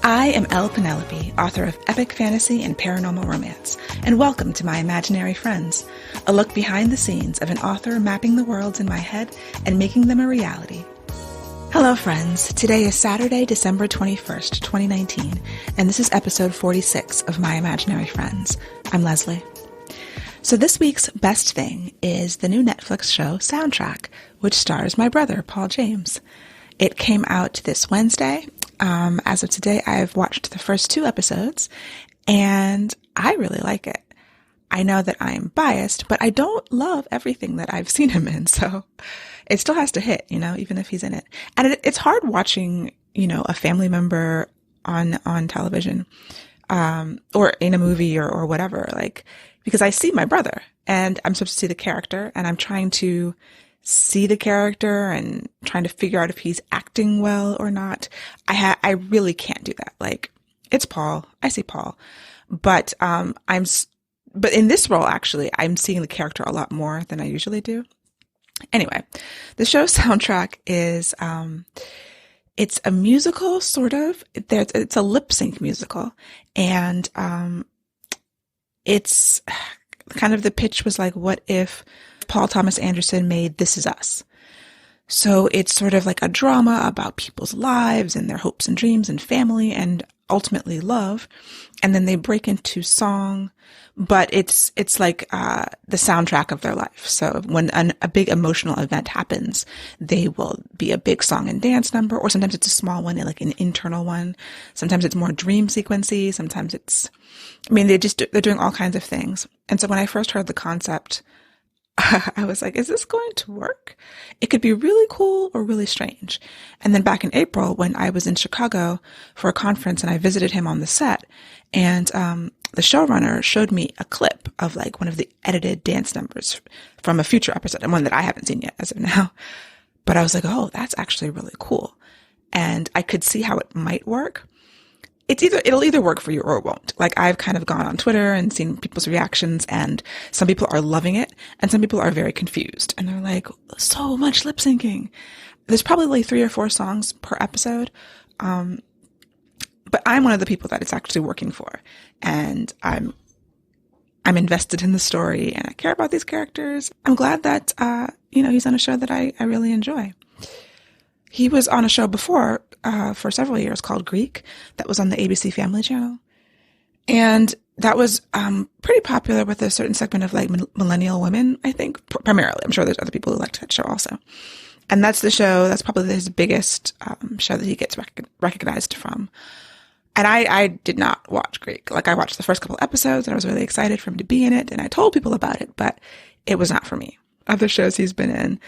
I am Penelope, author of epic fantasy and paranormal romance, and welcome to My Imaginary Friends, a look behind the scenes of an author mapping the worlds in my head and making them a reality. Hello friends, today is Saturday, December 21st, 2019, and this is episode 46 of My Imaginary Friends. I'm Leslie. So this week's best thing is the new Netflix show Soundtrack, which stars my brother, Paul James. It came out this Wednesday. As of today, I've watched the first 2 episodes, and I really like it. I know that I'm biased, but I don't love everything that I've seen him in, so it still has to hit, even if he's in it. And it's hard watching, a family member on television, or in a movie or whatever, because I see my brother, and I'm supposed to see the character, and I'm trying to see the character and trying to figure out if he's acting well or not. I really can't do that. It's Paul. I see Paul, but but in this role, actually, I'm seeing the character a lot more than I usually do. Anyway, the show's soundtrack is, it's a musical, sort of. It's a lip sync musical, and, it's kind of, the pitch was what if Paul Thomas Anderson made This Is Us? So it's sort of like a drama about people's lives and their hopes and dreams and family and ultimately love. And then they break into song, but it's like the soundtrack of their life. So when a big emotional event happens, they will be a big song and dance number, or sometimes it's a small one, like an internal one. Sometimes it's more dream sequency. Sometimes they're doing all kinds of things. And so when I first heard the concept, I was like, is this going to work? It could be really cool or really strange. And then back in April, when I was in Chicago for a conference and I visited him on the set, and the showrunner showed me a clip of one of the edited dance numbers from a future episode, and one that I haven't seen yet as of now. But I was like, oh, that's actually really cool. And I could see how it might work. It'll either work for you or it won't. I've kind of gone on Twitter and seen people's reactions, and some people are loving it and some people are very confused, and they're like, so much lip syncing. There's probably 3 or 4 songs per episode. But I'm one of the people that it's actually working for, and I'm invested in the story and I care about these characters. I'm glad that, he's on a show that I really enjoy. He was on a show before, for several years called Greek, that was on the ABC Family Channel. And that was pretty popular with a certain segment of millennial women, I think, primarily. I'm sure there's other people who liked that show also. And that's probably his biggest show that he gets recognized from. And I did not watch Greek. I watched the first couple episodes and I was really excited for him to be in it. And I told people about it, but it was not for me. Other shows he's been in,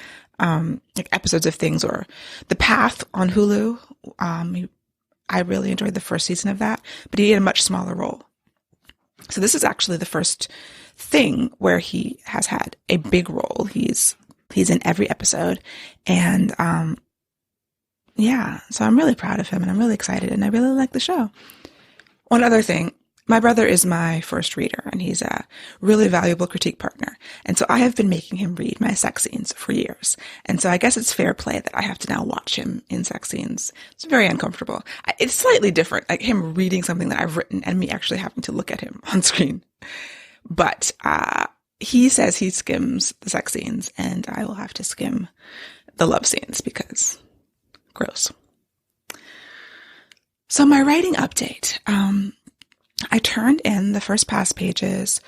episodes of things, or The Path on Hulu. I really enjoyed the first season of that, but he had a much smaller role. So this is actually the first thing where he has had a big role. He's in every episode, and so I'm really proud of him and I'm really excited and I really like the show. One other thing, my brother is my first reader and he's a really valuable critique partner. And so I have been making him read my sex scenes for years. And so I guess it's fair play that I have to now watch him in sex scenes. It's very uncomfortable. It's slightly different, him reading something that I've written and me actually having to look at him on screen. But he says he skims the sex scenes and I will have to skim the love scenes because gross. So my writing update. I turned in the first pass pages,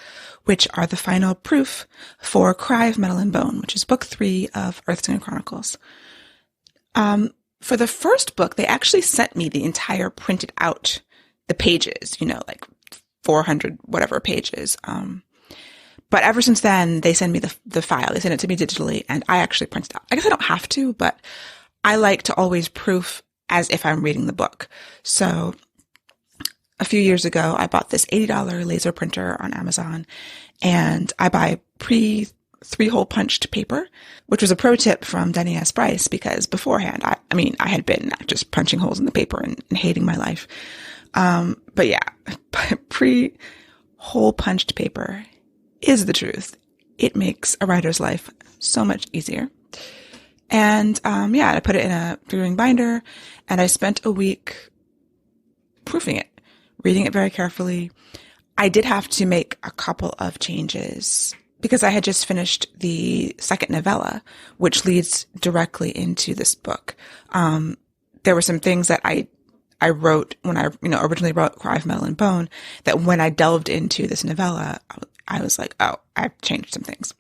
which are the final proof for Cry of Metal and Bone, which is book 3 of Earthsinger Chronicles. For the first book, they actually sent me the entire printed out, the pages, 400 whatever pages. But ever since then, they send me the file. They send it to me digitally, and I actually print it out. I guess I don't have to, but I like to always proof as if I'm reading the book. So a few years ago, I bought this $80 laser printer on Amazon, and I buy pre-3-hole punched paper, which was a pro tip from Denny S. Bryce, because beforehand, I had been just punching holes in the paper and hating my life. But yeah, pre-hole punched paper is the truth. It makes a writer's life so much easier. And I put it in a 3-ring binder, and I spent a week proofing it, reading it very carefully. I did have to make a couple of changes because I had just finished the second novella, which leads directly into this book. There were some things that I wrote when I, originally wrote Cry of Metal and Bone, that when I delved into this novella, I was like, oh, I've changed some things.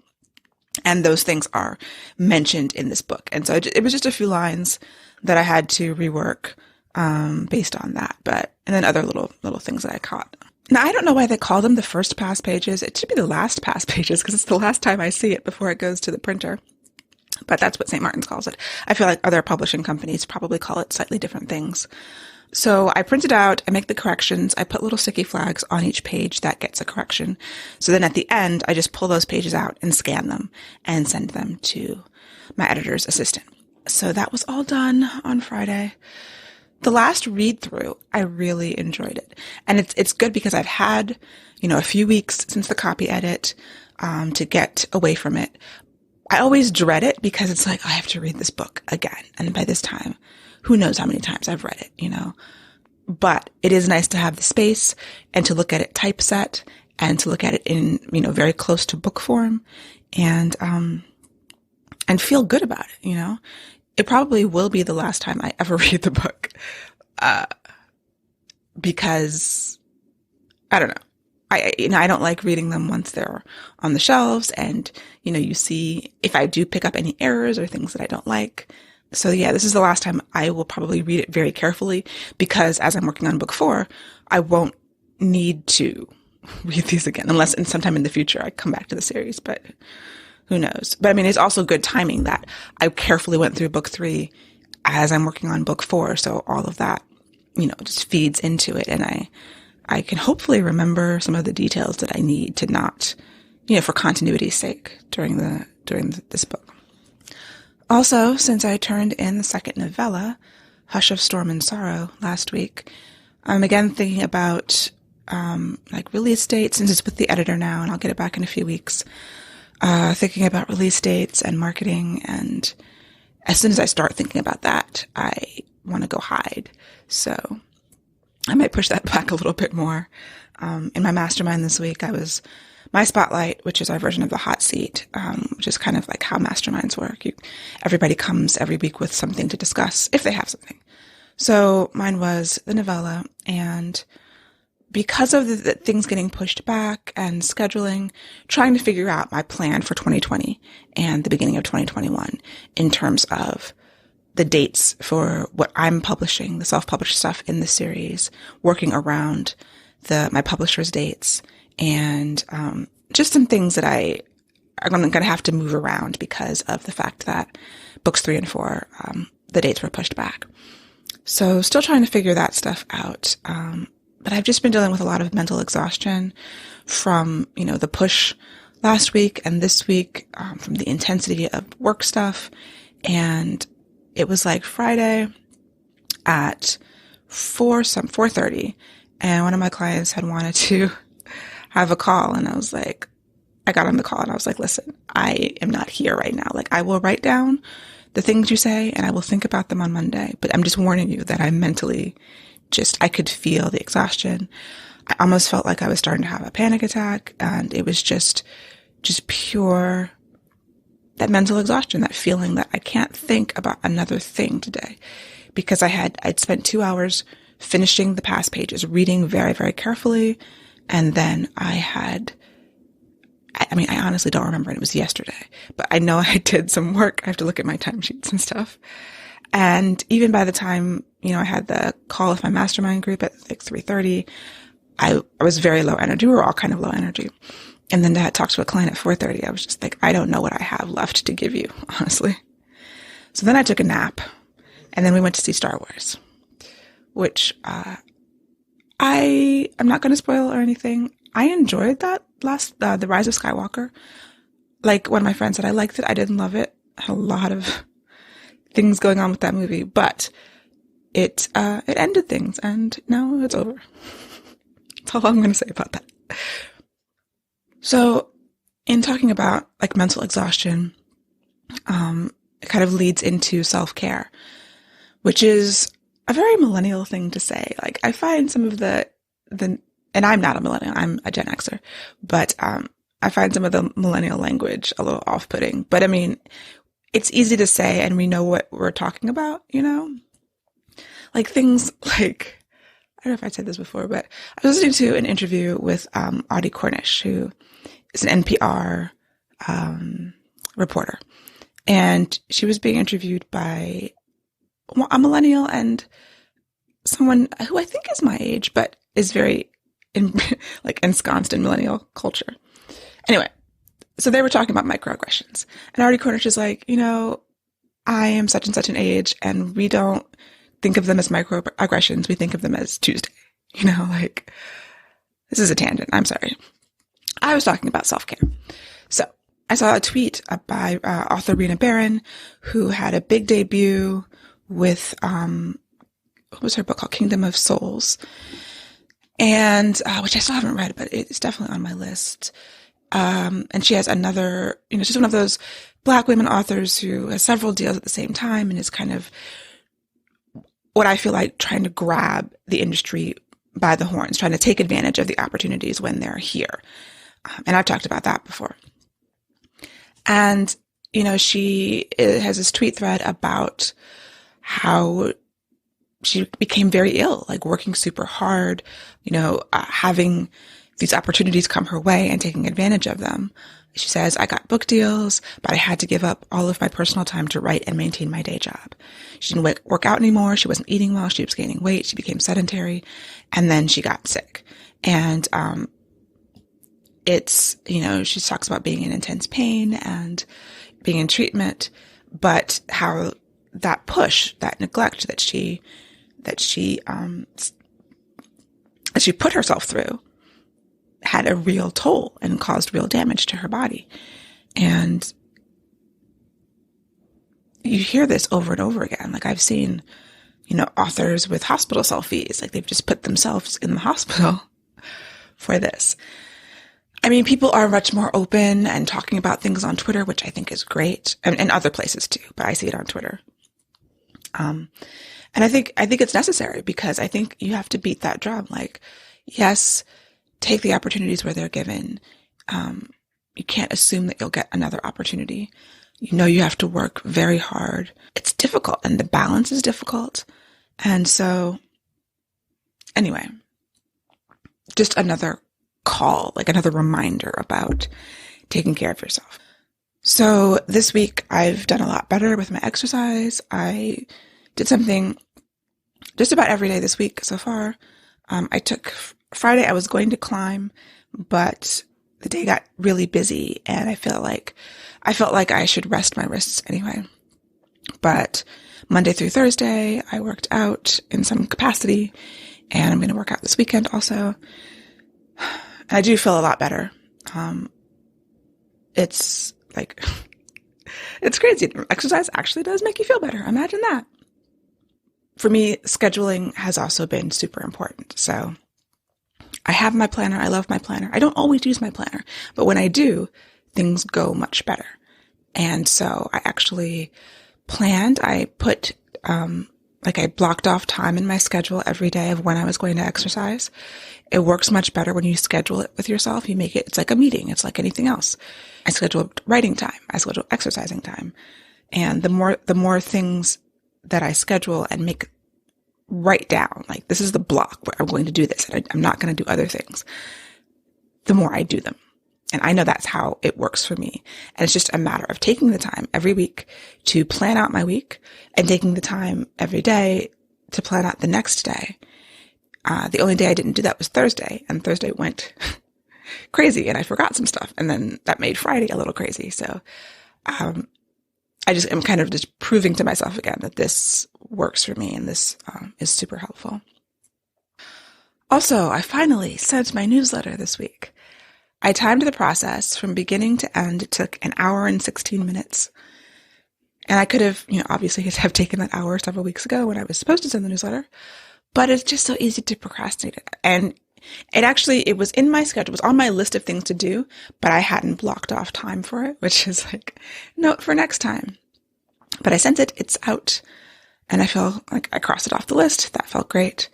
And those things are mentioned in this book. And so it was just a few lines that I had to rework, based on that. And then other little things that I caught. Now, I don't know why they call them the first pass pages. It should be the last pass pages because it's the last time I see it before it goes to the printer. But that's what St. Martin's calls it. I feel like other publishing companies probably call it slightly different things. So I print it out, I make the corrections, I put little sticky flags on each page that gets a correction. So then at the end, I just pull those pages out and scan them and send them to my editor's assistant. So that was all done on Friday. The last read through, I really enjoyed it. And it's good because I've had, a few weeks since the copy edit, to get away from it. I always dread it because it's like, I have to read this book again. And by this time, who knows how many times I've read it, but it is nice to have the space and to look at it typeset and to look at it in, very close to book form and feel good about it, It probably will be the last time I ever read the book, because I don't know. I don't like reading them once they're on the shelves and, you see if I do pick up any errors or things that I don't like. So yeah, this is the last time I will probably read it very carefully because as I'm working on book 4, I won't need to read these again unless sometime in the future I come back to the series, but who knows? But it's also good timing that I carefully went through book 3 as I'm working on book 4. So all of that, just feeds into it. And I can hopefully remember some of the details that I need to not, for continuity's sake during this book. Also, since I turned in the second novella, Hush of Storm and Sorrow, last week, I'm again thinking about, release dates, since it's with the editor now and I'll get it back in a few weeks. Thinking about release dates and marketing. And as soon as I start thinking about that, I want to go hide. So I might push that back a little bit more. In my mastermind this week, I was my spotlight, which is our version of the hot seat, which is kind of like how masterminds work. Everybody comes every week with something to discuss if they have something. So mine was the novella, and because of the things getting pushed back and scheduling, trying to figure out my plan for 2020 and the beginning of 2021 in terms of the dates for what I'm publishing, the self-published stuff in the series, working around my publisher's dates, and just some things that I'm going to have to move around because of the fact that books 3 and 4, the dates were pushed back. So still trying to figure that stuff out. But I've just been dealing with a lot of mental exhaustion from, the push last week and this week, from the intensity of work stuff. And it was like Friday at 4:30, and one of my clients had wanted to have a call, and I got on the call and I was like, listen, I am not here right now. I will write down the things you say and I will think about them on Monday, but I'm just warning you that I'm mentally I could feel the exhaustion. I almost felt like I was starting to have a panic attack, and it was just pure, that mental exhaustion, that feeling that I can't think about another thing today, because I'd spent 2 hours finishing the past pages, reading very, very carefully. And then I honestly don't remember. It was yesterday, but I know I did some work. I have to look at my timesheets and stuff. And even by the time, I had the call with my mastermind group at 3:30, I was very low energy. We were all kind of low energy. And then to talk to a client at 4:30, I was just like, I don't know what I have left to give you, honestly. So then I took a nap, and then we went to see Star Wars, which, I'm not going to spoil or anything. I enjoyed that The Rise of Skywalker. Like one of my friends said, I liked it. I didn't love it. Had a lot of things going on with that movie, but it ended things, and now it's over. That's all I'm going to say about that. So in talking about mental exhaustion, it kind of leads into self-care, which is a very millennial thing to say. Like, I find some of the, and I'm not a millennial, I'm a Gen Xer, but, I find some of the millennial language a little off-putting, but I mean, it's easy to say and we know what we're talking about, you know? Like things like, I don't know if I said this before, but I was listening to an interview with, Audie Cornish, who is an NPR, reporter. And she was being interviewed by a millennial and someone who I think is my age, but is very ensconced in millennial culture. Anyway, so they were talking about microaggressions. And Audie Cornish is like, you know, I am such and such an age and we don't think of them as microaggressions. We think of them as Tuesday. You know, like, this is a tangent. I'm sorry. I was talking about self-care. So I saw a tweet by author Reena Baron, who had a big debut with, what was her book called? Kingdom of Souls. And, which I still haven't read, but it's definitely on my list. And she has another, you know, she's one of those Black women authors who has several deals at the same time and is kind of what I feel like trying to grab the industry by the horns, trying to take advantage of the opportunities when they're here. And I've talked about that before. And, you know, she has this tweet thread about how she became very ill, like working super hard, you know, having these opportunities come her way and taking advantage of them. She says, I got book deals, but I had to give up all of my personal time to write and maintain my day job. She didn't work out anymore. She wasn't eating well. She was gaining weight. She became sedentary. And then she got sick. And, it's, you know, she talks about being in intense pain and being in treatment, but how that push, that neglect that she put herself through had a real toll and caused real damage to her body. And you hear this over and over again. Like I've seen, you know, authors with hospital selfies, like they've just put themselves in the hospital for this. I mean, people are much more open and talking about things on Twitter, which I think is great, and other places too, but I see it on Twitter. And I think it's necessary because I think you have to beat that drum. Like, yes, take the opportunities where they're given. You can't assume that you'll get another opportunity. You know, you have to work very hard. It's difficult and the balance is difficult. And so anyway, just another call, like another reminder about taking care of yourself. So this week I've done a lot better with my exercise. I did something just about every day this week so far. I took Friday, I was going to climb, but the day got really busy and I felt like I should rest my wrists anyway. But Monday through Thursday, I worked out in some capacity and I'm going to work out this weekend also. And I do feel a lot better. It's like, it's crazy. Exercise actually does make you feel better. Imagine that. For me, scheduling has also been super important. So I have my planner. I love my planner. I don't always use my planner, but when I do, things go much better. And so I actually planned, I put, I blocked off time in my schedule every day of when I was going to exercise. It works much better when you schedule it with yourself. You make it, it's like a meeting. It's like anything else. I scheduled writing time. I scheduled exercising time. And the more things that I schedule and write down, like this is the block where I'm going to do this and I'm not going to do other things, the more I do them. And I know that's how it works for me. And it's just a matter of taking the time every week to plan out my week and taking the time every day to plan out the next day. The only day I didn't do that was Thursday, and Thursday went crazy and I forgot some stuff. And then that made Friday a little crazy. So, I just am kind of just proving to myself again that this works for me and this is super helpful. Also, I finally sent my newsletter this week. I timed the process from beginning to end. It took an hour and 16 minutes. And I could have, obviously have taken that hour several weeks ago when I was supposed to send the newsletter, but it's just so easy to procrastinate it. And it was in my schedule, it was on my list of things to do, but I hadn't blocked off time for it, which is like, note for next time. But I sent it, it's out. And I feel like I crossed it off the list. That felt great.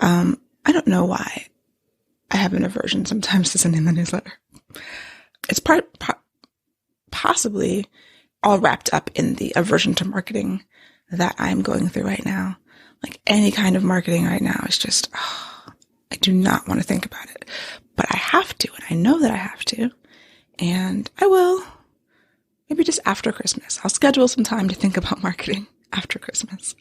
I don't know why I have an aversion sometimes to sending the newsletter. It's possibly all wrapped up in the aversion to marketing that I'm going through right now. Like any kind of marketing right now is just, I do not want to think about it, but I have to, and I know that I have to, and I will. Maybe just after Christmas. I'll schedule some time to think about marketing after Christmas.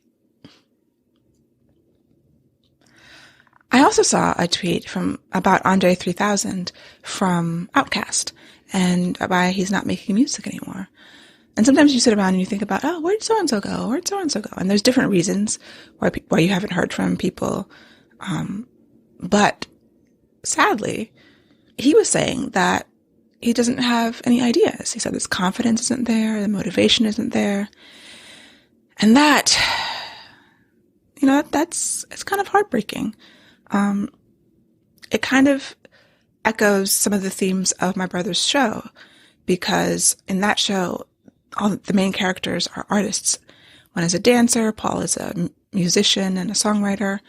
I also saw a tweet about Andre 3000 from Outkast and why he's not making music anymore. And sometimes you sit around and you think about, oh, where'd so-and-so go? Where'd so-and-so go? And there's different reasons why you haven't heard from people. But sadly, he was saying that he doesn't have any ideas. He said his confidence isn't there, the motivation isn't there. And that, it's kind of heartbreaking. It kind of echoes some of the themes of my brother's show, because in that show, all the main characters are artists. One is a dancer, Paul is a musician and a songwriter.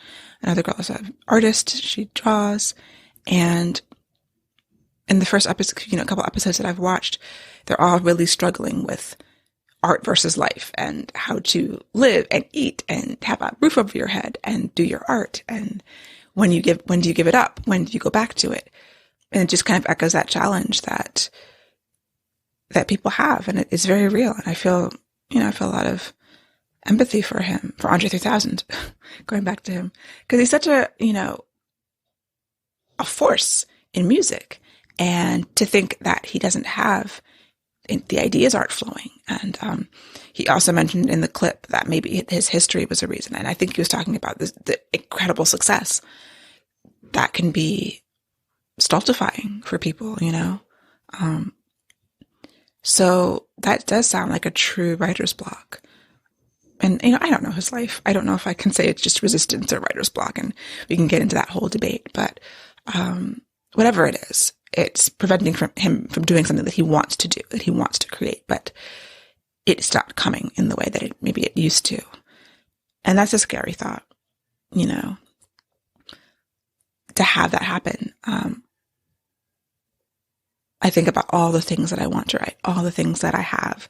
Another girl is an artist, she draws. And in the first episode, a couple episodes that I've watched, they're all really struggling with art versus life and how to live and eat and have a roof over your head and do your art. And when do you give it up? When do you go back to it? And it just kind of echoes that challenge that people have. And it is very real. And I feel a lot of empathy for him, for Andre 3000, going back to him, because he's such a force in music. And to think that he doesn't have, the ideas aren't flowing. And he also mentioned in the clip that maybe his history was a reason. And I think he was talking about the incredible success that can be stultifying for people, So that does sound like a true writer's block. And, I don't know his life. I don't know if I can say it's just resistance or writer's block, and we can get into that whole debate. But whatever it is, it's preventing him from doing something that he wants to do, that he wants to create, but it's not coming in the way that it used to. And that's a scary thought, to have that happen. I think about all the things that I want to write, all the things that I have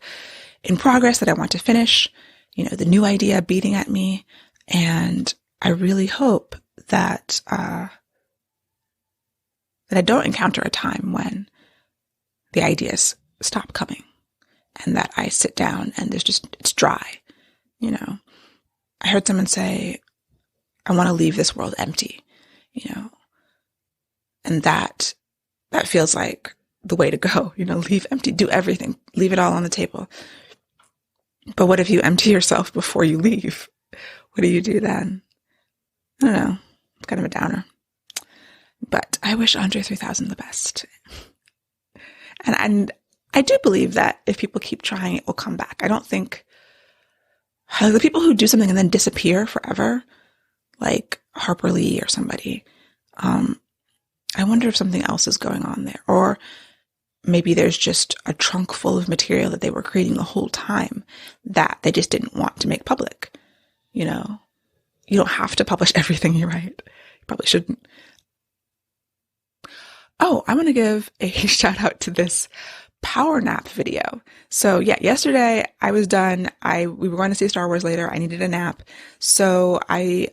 in progress that I want to finish, the new idea beating at me. And I really hope that I don't encounter a time when the ideas stop coming and that I sit down and it's dry. I heard someone say, I want to leave this world empty, and that feels like the way to go, leave empty, do everything, leave it all on the table. But what if you empty yourself before you leave? What do you do then? I don't know. It's kind of a downer. But I wish Andre 3000 the best. And I do believe that if people keep trying, it will come back. I don't think the people who do something and then disappear forever, like Harper Lee or somebody, I wonder if something else is going on there. Or maybe there's just a trunk full of material that they were creating the whole time that they just didn't want to make public. You don't have to publish everything you write. You probably shouldn't. Oh, I want to give a shout out to this power nap video. So yeah, yesterday I was done. We were going to see Star Wars later. I needed a nap. So I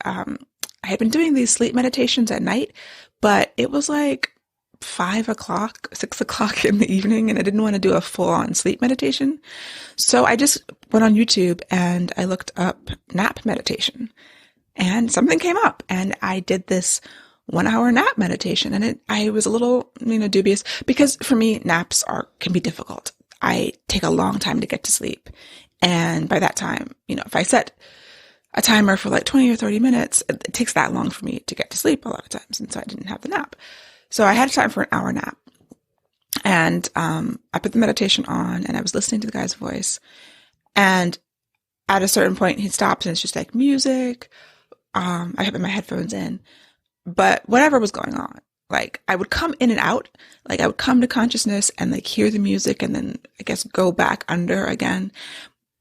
had been doing these sleep meditations at night, but it was like 5 o'clock, 6 o'clock in the evening, and I didn't want to do a full-on sleep meditation. So I just went on YouTube and I looked up nap meditation, and something came up, and I did this 1-hour nap meditation. And I was a little, dubious, because for me, naps can be difficult. I take a long time to get to sleep. And by that time, if I set a timer for like 20 or 30 minutes, it takes that long for me to get to sleep a lot of times. And so I didn't have the nap. So I had time for an hour nap. And I put the meditation on and I was listening to the guy's voice. And at a certain point, he stops and it's just like music. I have my headphones in. But whatever was going on, like I would come in and out, like I would come to consciousness and like hear the music and then I guess go back under again.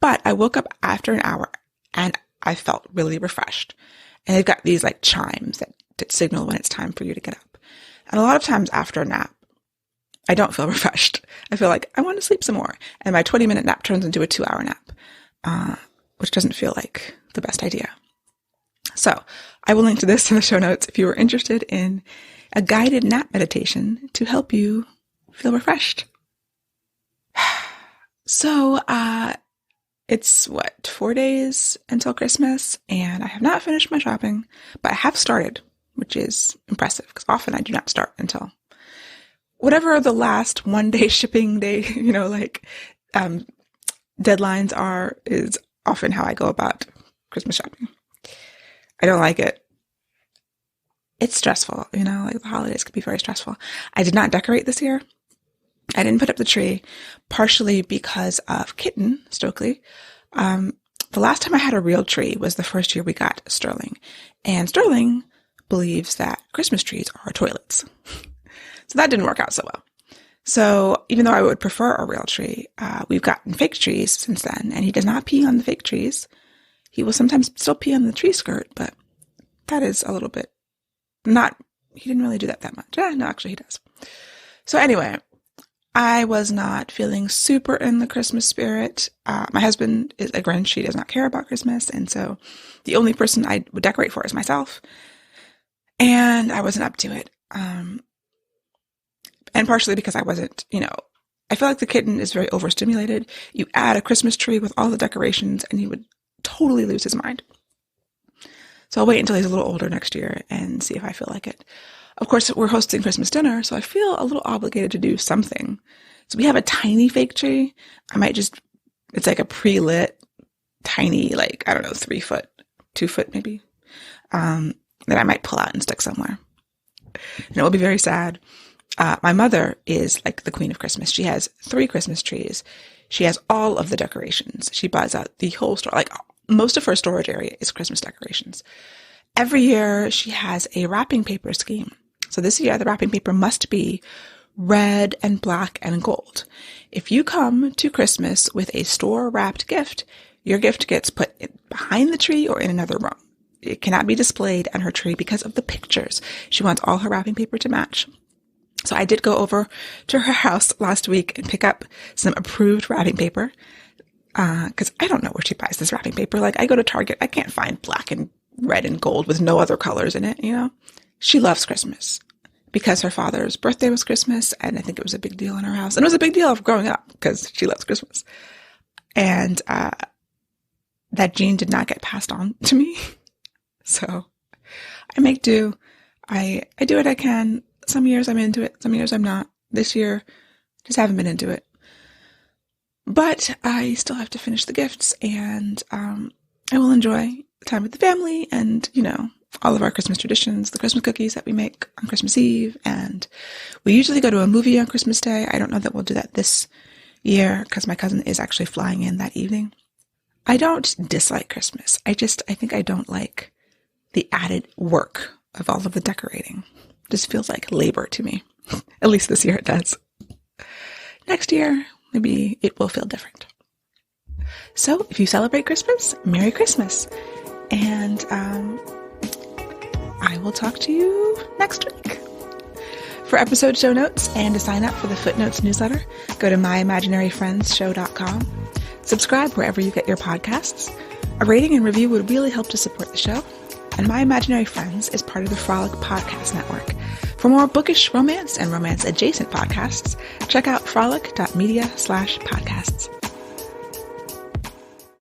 But I woke up after an hour and I felt really refreshed. And they've got these like chimes that signal when it's time for you to get up. And a lot of times after a nap, I don't feel refreshed. I feel like I want to sleep some more. And my 20-minute nap turns into a 2-hour nap, which doesn't feel like the best idea. So I will link to this in the show notes if you are interested in a guided nap meditation to help you feel refreshed. So, it's 4 days until Christmas, and I have not finished my shopping, but I have started, which is impressive because often I do not start until whatever the last 1 day shipping day, deadlines are, is often how I go about Christmas shopping. I don't like it. It's stressful, the holidays can be very stressful. I did not decorate this year. I didn't put up the tree, partially because of Kitten, Stokely. The last time I had a real tree was the first year we got Sterling. And Sterling believes that Christmas trees are toilets. So that didn't work out so well. So even though I would prefer a real tree, we've gotten fake trees since then, and he does not pee on the fake trees. He will sometimes still pee on the tree skirt, but that is a little bit he didn't really do that much. No, actually he does. So anyway, I was not feeling super in the Christmas spirit. My husband is a Grinch. He does not care about Christmas. And so the only person I would decorate for is myself. And I wasn't up to it. And partially because I wasn't, I feel like the Kitten is very overstimulated. You add a Christmas tree with all the decorations and he would totally lose his mind. So I'll wait until he's a little older next year and see if I feel like it. Of course, we're hosting Christmas dinner, so I feel a little obligated to do something. So we have a tiny fake tree. It's like a pre-lit, tiny, 3 foot, 2 foot maybe, that I might pull out and stick somewhere. And it will be very sad. My mother is like the queen of Christmas. She has 3 Christmas trees. She has all of the decorations. She buys out the whole store. Most of her storage area is Christmas decorations. Every year she has a wrapping paper scheme. So this year the wrapping paper must be red and black and gold. If you come to Christmas with a store wrapped gift, your gift gets put behind the tree or in another room. It cannot be displayed on her tree because of the pictures. She wants all her wrapping paper to match. So I did go over to her house last week and pick up some approved wrapping paper. Cause I don't know where she buys this wrapping paper. I go to Target, I can't find black and red and gold with no other colors in it, She loves Christmas because her father's birthday was Christmas, and I think it was a big deal in her house. And it was a big deal of growing up because she loves Christmas. And, that gene did not get passed on to me. So I make do. I do what I can. Some years I'm into it. Some years I'm not. This year, just haven't been into it. But I still have to finish the gifts, and I will enjoy the time with the family and, all of our Christmas traditions, the Christmas cookies that we make on Christmas Eve. And we usually go to a movie on Christmas Day. I don't know that we'll do that this year because my cousin is actually flying in that evening. I don't dislike Christmas. I think I don't like the added work of all of the decorating. It just feels like labor to me. At least this year it does. Next year, maybe it will feel different. So if you celebrate Christmas, Merry Christmas. And I will talk to you next week. For episode show notes and to sign up for the Footnotes newsletter, go to myimaginaryfriendsshow.com. Subscribe wherever you get your podcasts. A rating and review would really help to support the show. And My Imaginary Friends is part of the Frolic Podcast Network. For more bookish romance and romance-adjacent podcasts, check out frolic.media/podcasts.